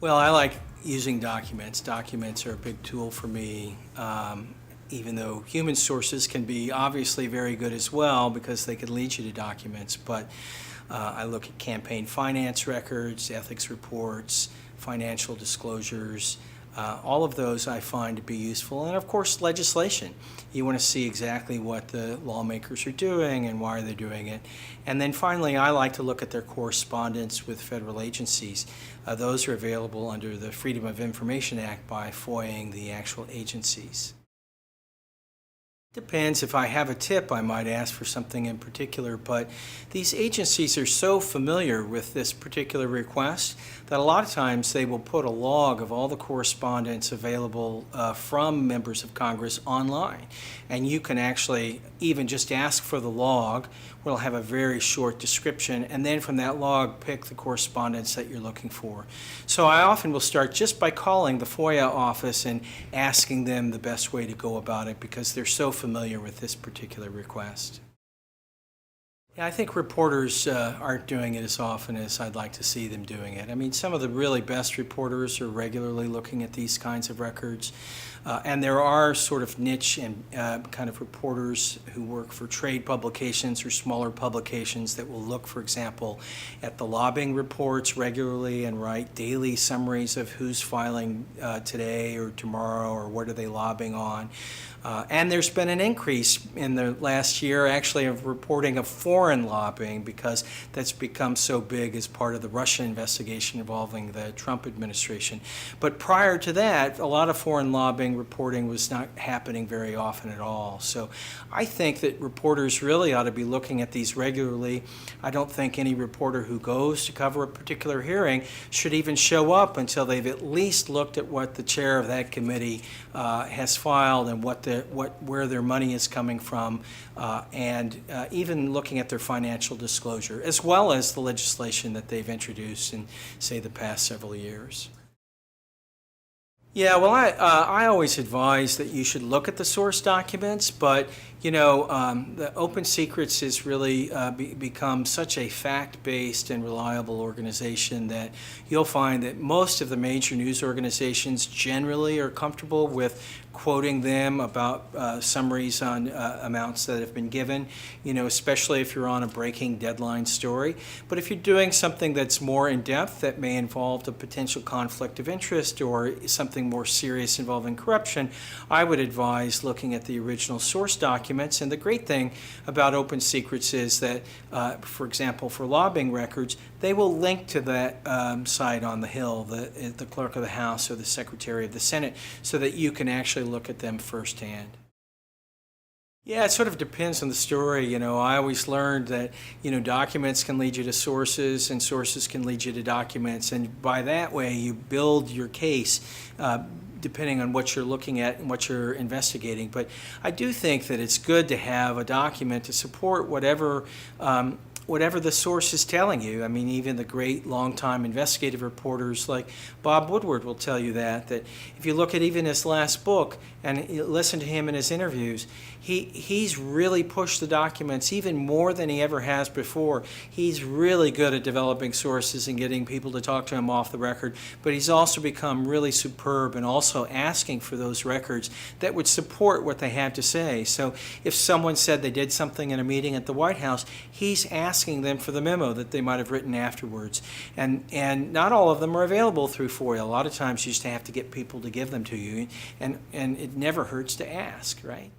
Well, I like using documents. Documents are a big tool for me, even though human sources can be obviously very good as well because they can lead you to documents. But I look at campaign finance records, ethics reports, financial disclosures. All of those I find to be useful. And of course, legislation. You want to see exactly what the lawmakers are doing and why they're doing it. And then finally, I like to look at their correspondence with federal agencies. Those are available under the Freedom of Information Act by FOIAing the actual agencies. Depends. If I have a tip, I might ask for something in particular, but these agencies are so familiar with this particular request that a lot of times they will put a log of all the correspondence available from members of Congress online. And you can actually even just ask for the log. We'll have a very short description, and then from that log, pick the correspondence that you're looking for. So I often will start just by calling the FOIA office and asking them the best way to go about it because they're so familiar with this particular request. Yeah, I think reporters aren't doing it as often as I'd like to see them doing it. I mean, some of the really best reporters are regularly looking at these kinds of records. And there are sort of niche and kind of reporters who work for trade publications or smaller publications that will look, for example, at the lobbying reports regularly and write daily summaries of who's filing today or tomorrow or what are they lobbying on. And there's been an increase in the last year actually of reporting of foreign lobbying because that's become so big as part of the Russia investigation involving the Trump administration. But prior to that, a lot of foreign lobbying reporting was not happening very often at all. So I think that reporters really ought to be looking at these regularly. I don't think any reporter who goes to cover a particular hearing should even show up until they've at least looked at what the chair of that committee has filed and where their money is coming from, and even looking at their financial disclosure, as well as the legislation that they've introduced in, say, the past several years. Yeah, well, I always advise that you should look at the source documents, but the Open Secrets has really become such a fact-based and reliable organization that you'll find that most of the major news organizations generally are comfortable with quoting them about summaries on amounts that have been given, especially if you're on a breaking deadline story. But if you're doing something that's more in-depth that may involve a potential conflict of interest or something more serious involving corruption, I would advise looking at the original source documents. And the great thing about Open Secrets is that, for example, for lobbying records, they will link to that site on the Hill, the Clerk of the House or the Secretary of the Senate, so that you can actually look at them firsthand. Yeah, it sort of depends on the story. I always learned that, documents can lead you to sources and sources can lead you to documents. And by that way, you build your case depending on what you're looking at and what you're investigating. But I do think that it's good to have a document to support whatever the source is telling you. I mean, even the great longtime investigative reporters like Bob Woodward will tell you that if you look at even his last book and you listen to him in his interviews, he's really pushed the documents even more than he ever has before. He's really good at developing sources and getting people to talk to him off the record, but he's also become really superb and also asking for those records that would support what they have to say. So if someone said they did something in a meeting at the White House, he's asking them for the memo that they might have written afterwards. And not all of them are available through FOIA. A lot of times you just have to get people to give them to you, and it never hurts to ask, right?